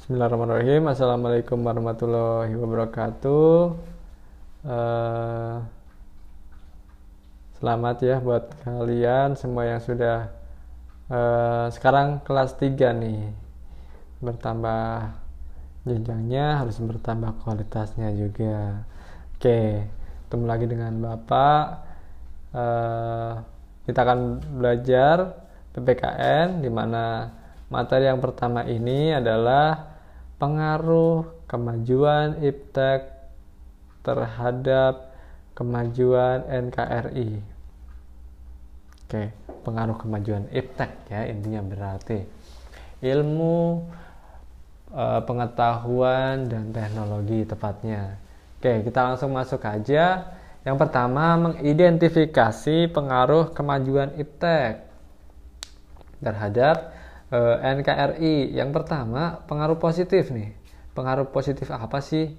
Bismillahirrahmanirrahim. Assalamualaikum warahmatullahi wabarakatuh. Eh, Selamat ya buat kalian semua yang sudah sekarang kelas 3 nih. Bertambah jenjangnya harus bertambah kualitasnya juga. Oke, ketemu lagi dengan Bapak. Kita akan belajar PPKN, di mana materi yang pertama ini adalah pengaruh kemajuan IPTEK terhadap kemajuan NKRI. Oke, pengaruh kemajuan IPTEK ya, intinya berarti ilmu pengetahuan dan teknologi tepatnya. Oke, kita langsung masuk aja. Yang pertama, mengidentifikasi pengaruh kemajuan IPTEK terhadap NKRI. Yang pertama, pengaruh positif nih. Pengaruh positif apa sih?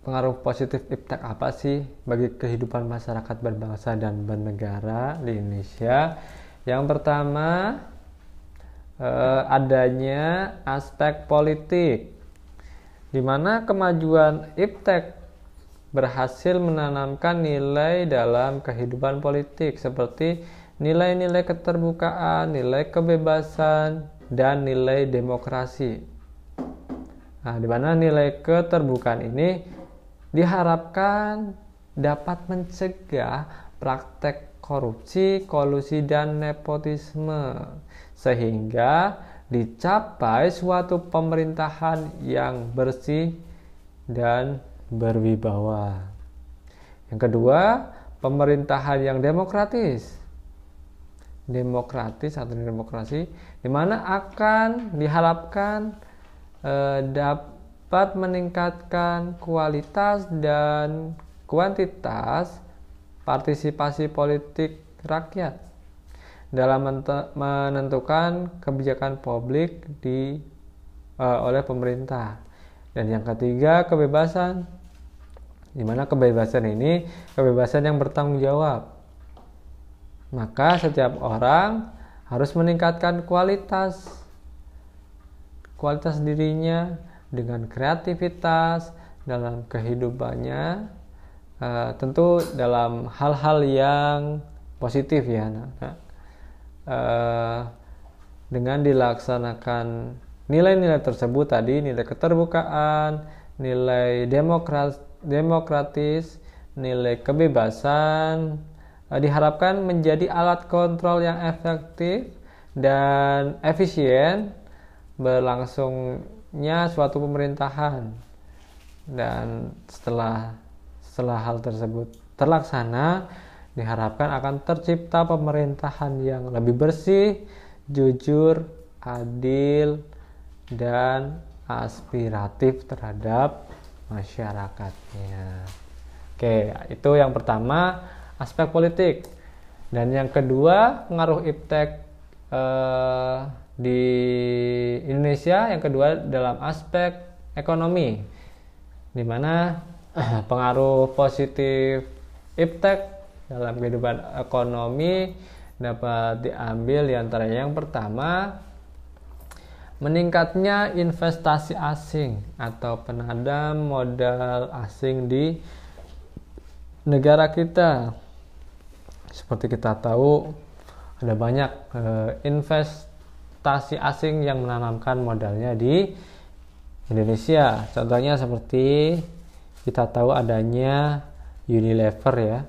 Pengaruh positif IPTEK apa sih bagi kehidupan masyarakat berbangsa dan bernegara di Indonesia? Yang pertama, adanya aspek politik, di mana kemajuan IPTEK berhasil menanamkan nilai dalam kehidupan politik seperti nilai-nilai keterbukaan, nilai kebebasan, dan nilai demokrasi. Nah, di mana nilai keterbukaan ini diharapkan dapat mencegah praktek korupsi, kolusi, dan nepotisme, sehingga dicapai suatu pemerintahan yang bersih dan berwibawa. Yang kedua, pemerintahan yang demokratis atau demokrasi, di mana akan diharapkan dapat meningkatkan kualitas dan kuantitas partisipasi politik rakyat dalam menentukan kebijakan publik oleh pemerintah. Dan yang ketiga, kebebasan, di mana kebebasan ini kebebasan yang bertanggung jawab. Maka setiap orang harus meningkatkan kualitas dirinya dengan kreativitas dalam kehidupannya, tentu dalam hal-hal yang positif ya. Dengan dilaksanakan nilai-nilai tersebut tadi, nilai keterbukaan, nilai demokratis, nilai kebebasan, diharapkan menjadi alat kontrol yang efektif dan efisien berlangsungnya suatu pemerintahan. Dan setelah hal tersebut terlaksana, diharapkan akan tercipta pemerintahan yang lebih bersih, jujur, adil, dan aspiratif terhadap masyarakatnya. Oke, itu yang pertama, aspek politik. Dan yang kedua, pengaruh IPTEK di Indonesia, yang kedua dalam aspek ekonomi, di mana pengaruh positif IPTEK dalam kehidupan ekonomi dapat diambil diantaranya. Yang pertama, meningkatnya investasi asing atau penanam modal asing di negara kita. Seperti kita tahu, ada banyak investasi asing yang menanamkan modalnya di Indonesia. Contohnya seperti kita tahu adanya Unilever ya.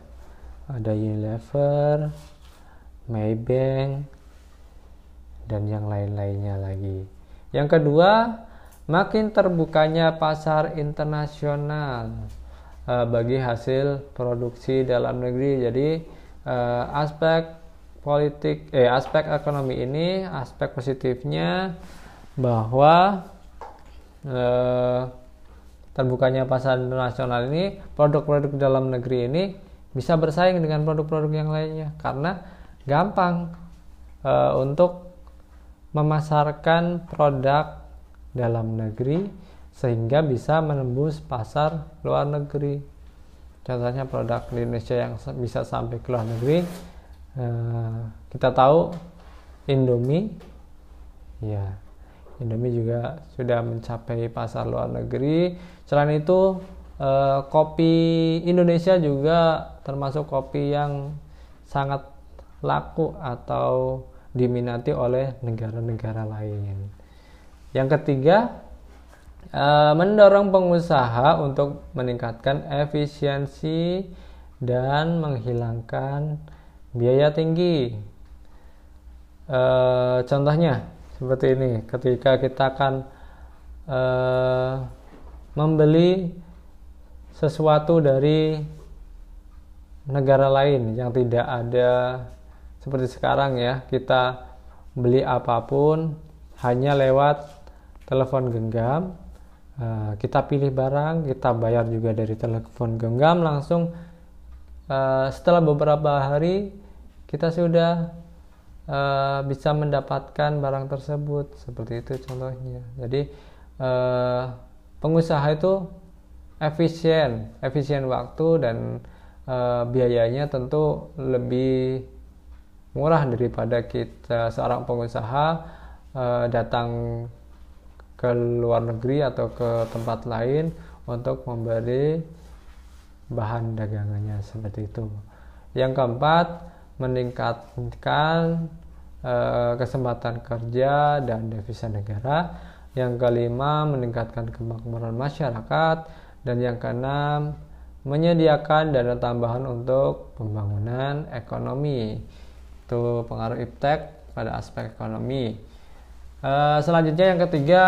Ada Unilever, Maybank, dan yang lain-lainnya lagi. Yang kedua, makin terbukanya pasar internasional bagi hasil produksi dalam negeri. Jadi aspek ekonomi ini, aspek positifnya bahwa terbukanya pasar internasional ini, produk-produk dalam negeri ini bisa bersaing dengan produk-produk yang lainnya karena gampang untuk memasarkan produk dalam negeri sehingga bisa menembus pasar luar negeri. Contohnya produk di Indonesia yang bisa sampai ke luar negeri, kita tahu Indomie Ya, Indomie juga sudah mencapai pasar luar negeri. Selain itu, kopi Indonesia juga termasuk kopi yang sangat laku atau diminati oleh negara-negara lain. Yang ketiga, mendorong pengusaha untuk meningkatkan efisiensi dan menghilangkan biaya tinggi. Contohnya seperti ini, ketika kita akan membeli sesuatu dari negara lain yang tidak ada seperti sekarang ya, kita beli apapun hanya lewat telepon genggam, kita pilih barang, kita bayar juga dari telepon genggam langsung. Setelah beberapa hari kita sudah bisa mendapatkan barang tersebut, seperti itu contohnya. Jadi pengusaha itu efisien waktu dan biayanya tentu lebih murah daripada kita seorang pengusaha datang ke luar negeri atau ke tempat lain untuk membeli bahan dagangannya, seperti itu. Yang keempat, meningkatkan kesempatan kerja dan devisa negara. Yang kelima, meningkatkan kemakmuran masyarakat. Dan yang keenam, menyediakan dana tambahan untuk pembangunan ekonomi. Itu pengaruh iptek pada aspek ekonomi. Selanjutnya yang ketiga,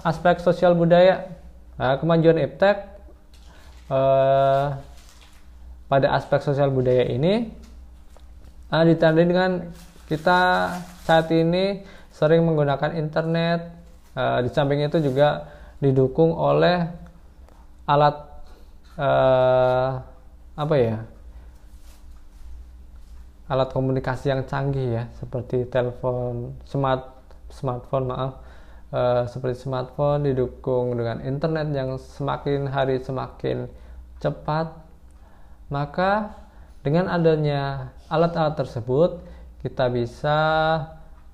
aspek sosial budaya. Kemajuan iptek pada aspek sosial budaya ini ditandai dengan kita saat ini sering menggunakan internet. Di samping itu juga didukung oleh alat alat komunikasi yang canggih ya, seperti smartphone, seperti smartphone didukung dengan internet yang semakin hari semakin cepat. Maka dengan adanya alat-alat tersebut, kita bisa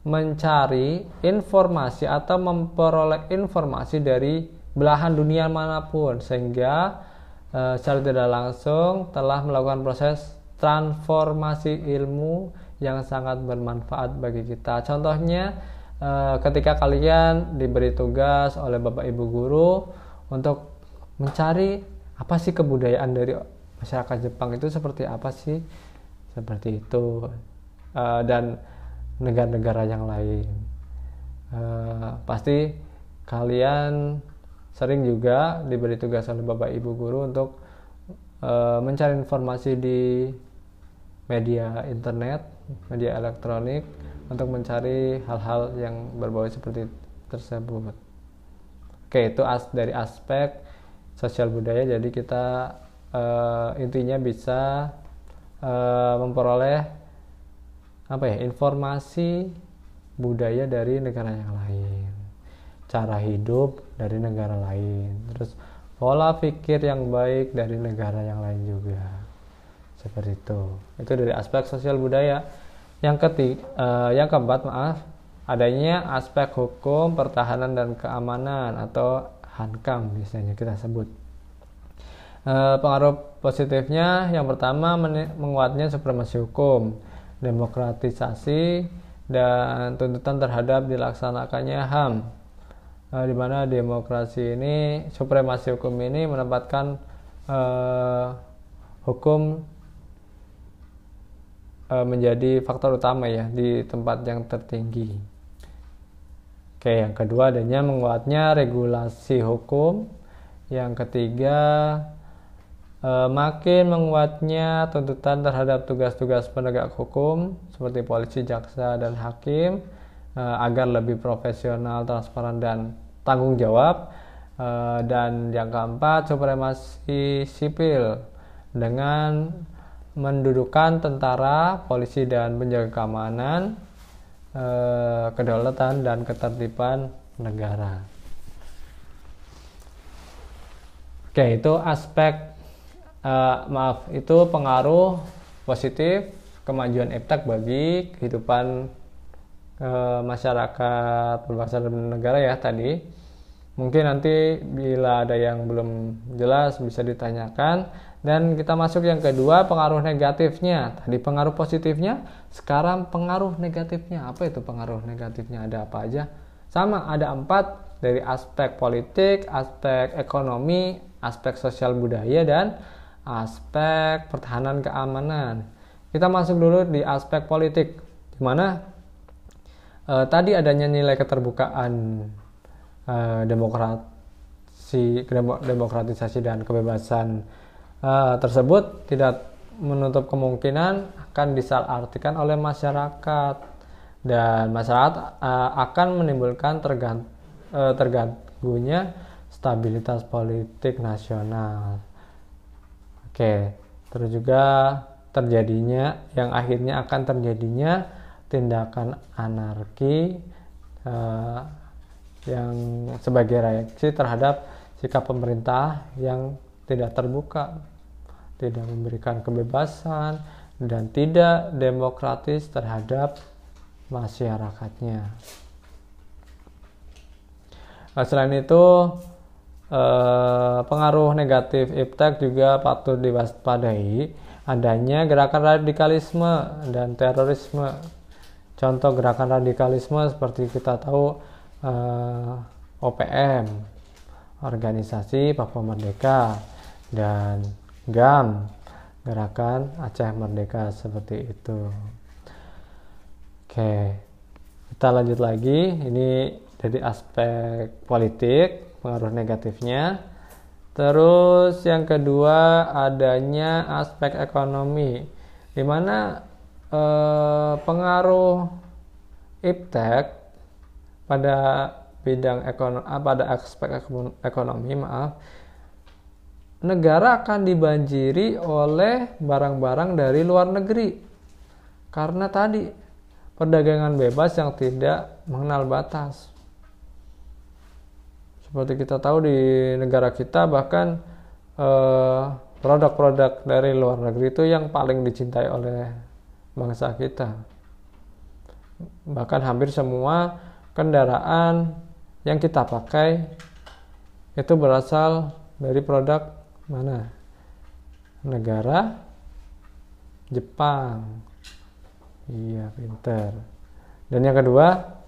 mencari informasi atau memperoleh informasi dari belahan dunia manapun, sehingga secara tidak langsung telah melakukan proses transformasi ilmu yang sangat bermanfaat bagi kita. Contohnya, ketika kalian diberi tugas oleh Bapak Ibu guru untuk mencari apa sih kebudayaan dari masyarakat Jepang itu seperti apa sih, seperti itu, dan negara-negara yang lain. Pasti kalian sering juga diberi tugas oleh Bapak Ibu guru untuk mencari informasi di media internet, media elektronik, untuk mencari hal-hal yang berbau seperti tersebut. Oke, itu dari aspek sosial budaya. Jadi kita intinya bisa memperoleh informasi budaya dari negara yang lain, cara hidup dari negara lain, terus pola pikir yang baik dari negara yang lain juga, seperti itu. Itu dari aspek sosial budaya. Yang keempat, adanya aspek hukum, pertahanan dan keamanan atau HANKAM biasanya kita sebut. Pengaruh positifnya, yang pertama, menguatnya supremasi hukum, demokratisasi dan tuntutan terhadap dilaksanakannya HAM, di mana demokrasi ini, supremasi hukum ini menempatkan hukum menjadi faktor utama ya di tempat yang tertinggi. Oke, yang kedua, adanya menguatnya regulasi hukum. Yang ketiga, makin menguatnya tuntutan terhadap tugas-tugas penegak hukum seperti polisi, jaksa, dan hakim agar lebih profesional, transparan, dan tanggung jawab. Dan yang keempat, supremasi sipil dengan mendudukan tentara, polisi, dan penjaga keamanan, kedaulatan, dan ketertiban negara. Oke, itu aspek itu pengaruh positif kemajuan iptek bagi kehidupan masyarakat berbangsa dan bernegara ya tadi. Mungkin nanti bila ada yang belum jelas bisa ditanyakan. Dan kita masuk yang kedua, pengaruh negatifnya. Tadi pengaruh positifnya, sekarang pengaruh negatifnya. Apa itu pengaruh negatifnya? Ada apa aja? Sama, ada 4, dari aspek politik, aspek ekonomi, aspek sosial budaya, dan aspek pertahanan keamanan. Kita masuk dulu di aspek politik, di mana tadi adanya nilai keterbukaan, demokratisasi dan kebebasan tersebut tidak menutup kemungkinan akan disalahartikan oleh masyarakat, dan masyarakat akan menimbulkan terganggunya stabilitas politik nasional. Oke, terus juga yang akhirnya akan terjadinya tindakan anarki yang sebagai reaksi terhadap sikap pemerintah yang tidak terbuka, tidak memberikan kebebasan, dan tidak demokratis terhadap masyarakatnya. Selain itu, pengaruh negatif iptek juga patut diwaspadai, adanya gerakan radikalisme dan terorisme. Contoh gerakan radikalisme seperti kita tahu OPM, Organisasi Papua Merdeka, dan GAM, Gerakan Aceh Merdeka, seperti itu. Oke, kita lanjut lagi. Ini dari aspek politik, pengaruh negatifnya. Terus yang kedua adanya aspek ekonomi, di mana pengaruh iptek pada bidang ekonomi, pada aspek ekonomi, negara akan dibanjiri oleh barang-barang dari luar negeri karena tadi perdagangan bebas yang tidak mengenal batas. Seperti kita tahu di negara kita, bahkan produk-produk dari luar negeri itu yang paling dicintai oleh bangsa kita. Bahkan hampir semua kendaraan yang kita pakai itu berasal dari produk mana? Negara Jepang. Iya, pinter. Dan yang kedua,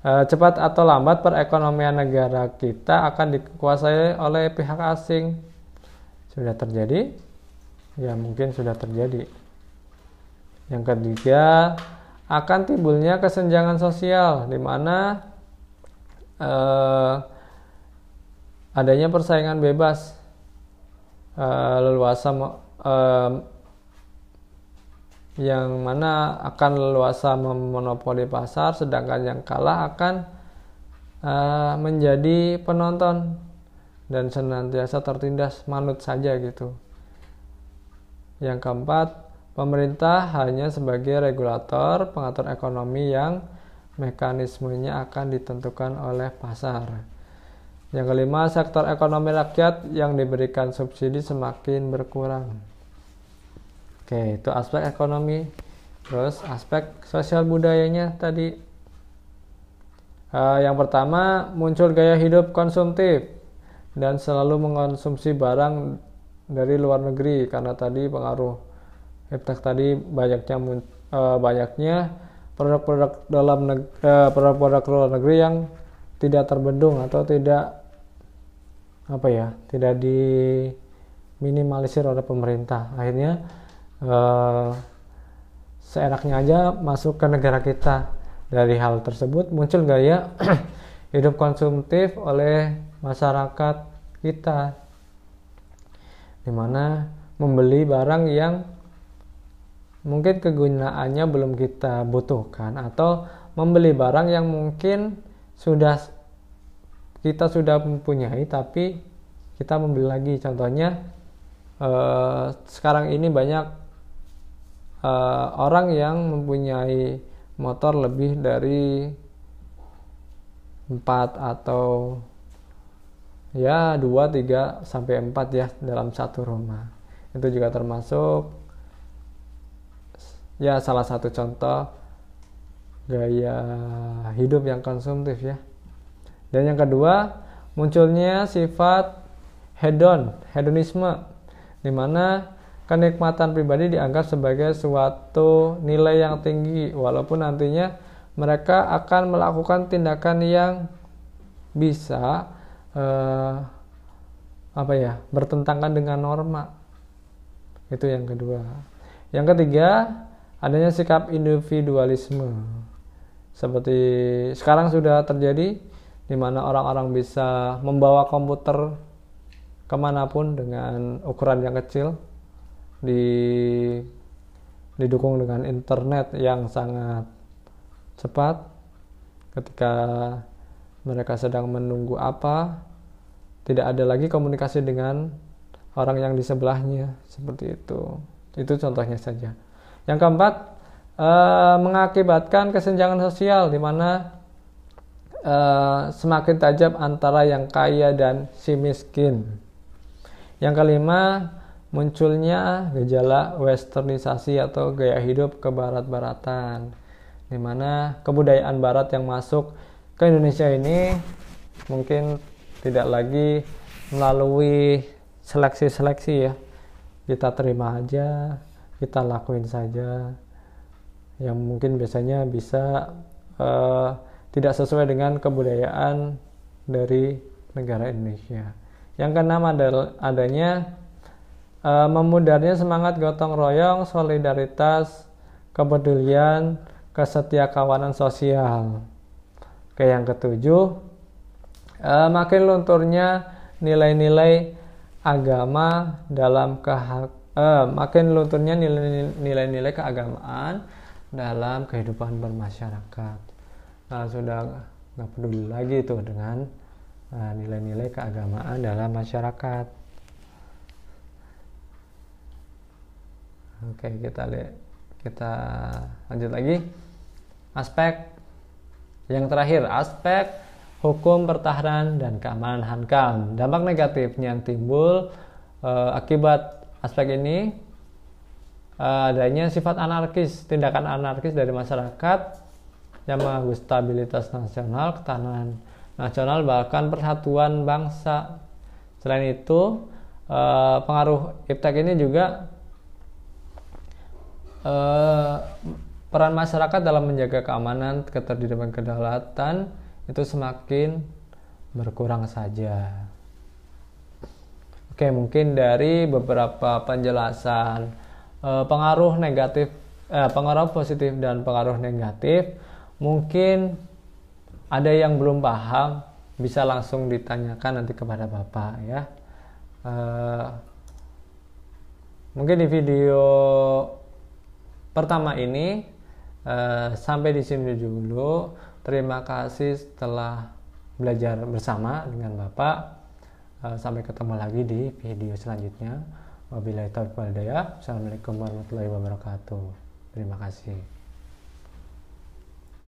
cepat atau lambat perekonomian negara kita akan dikuasai oleh pihak asing. Sudah terjadi? Ya, mungkin sudah terjadi. Yang ketiga, akan timbulnya kesenjangan sosial, di mana adanya persaingan bebas, leluasa, yang mana akan leluasa memonopoli pasar, sedangkan yang kalah akan menjadi penonton dan senantiasa tertindas manut saja gitu. Yang keempat, pemerintah hanya sebagai regulator pengatur ekonomi yang mekanismenya akan ditentukan oleh pasar. Yang kelima, sektor ekonomi rakyat yang diberikan subsidi semakin berkurang. Oke, itu aspek ekonomi. Terus aspek sosial budayanya tadi. Yang pertama, muncul gaya hidup konsumtif dan selalu mengkonsumsi barang dari luar negeri, karena tadi pengaruh iptek tadi banyaknya produk-produk produk-produk luar negeri yang tidak terbendung atau tidak diminimalisir oleh pemerintah. Akhirnya seenaknya aja masuk ke negara kita. Dari hal tersebut muncul gaya hidup konsumtif oleh masyarakat kita, di mana membeli barang yang mungkin kegunaannya belum kita butuhkan, atau membeli barang yang mungkin kita sudah mempunyai tapi kita membeli lagi. Contohnya sekarang ini banyak orang yang mempunyai motor lebih dari 4 atau ya 2, 3 sampai 4 ya dalam satu rumah. Itu juga termasuk ya salah satu contoh gaya hidup yang konsumtif ya. Dan yang kedua, munculnya sifat hedonisme, di mana kenikmatan pribadi dianggap sebagai suatu nilai yang tinggi, walaupun nantinya mereka akan melakukan tindakan yang bisa bertentangan dengan norma. Itu yang kedua. Yang ketiga, adanya sikap individualisme. Seperti sekarang sudah terjadi, di mana orang-orang bisa membawa komputer kemanapun dengan ukuran yang kecil, didukung dengan internet yang sangat cepat. Ketika mereka sedang menunggu apa, tidak ada lagi komunikasi dengan orang yang di sebelahnya, seperti itu. Itu contohnya saja. Yang keempat, mengakibatkan kesenjangan sosial, di mana semakin tajam antara yang kaya dan si miskin. Yang kelima, munculnya gejala westernisasi atau gaya hidup kebarat-baratan, di mana kebudayaan barat yang masuk ke Indonesia ini mungkin tidak lagi melalui seleksi-seleksi ya. Kita terima aja, kita lakuin saja, yang mungkin biasanya bisa tidak sesuai dengan kebudayaan dari negara Indonesia. Yang keenam adanya memudarnya semangat gotong royong, solidaritas, kepedulian, kesetiakawanan sosial. Oke, yang ketujuh, makin lunturnya nilai-nilai agama dalam nilai-nilai keagamaan dalam kehidupan bermasyarakat. Nah, sudah nggak peduli lagi tuh dengan nilai-nilai keagamaan dalam masyarakat. Oke, kita lanjut lagi. Aspek yang terakhir, aspek hukum pertahanan dan keamanan Hankam. Dampak negatifnya yang timbul akibat aspek ini adanya sifat anarkis, tindakan anarkis dari masyarakat yang mengganggu stabilitas nasional, ketahanan nasional, bahkan persatuan bangsa. Selain itu, pengaruh iptek ini juga peran masyarakat dalam menjaga keamanan, ketertiban, kedaulatan itu semakin berkurang saja. Oke, mungkin dari beberapa penjelasan pengaruh positif dan pengaruh negatif, mungkin ada yang belum paham, bisa langsung ditanyakan nanti kepada Bapak ya. Mungkin di video pertama ini sampai di sini dulu. Terima kasih telah belajar bersama dengan Bapak. Sampai ketemu lagi di video selanjutnya. Wabillahi taufiq wal hidayah. Assalamualaikum warahmatullahi wabarakatuh. Terima kasih.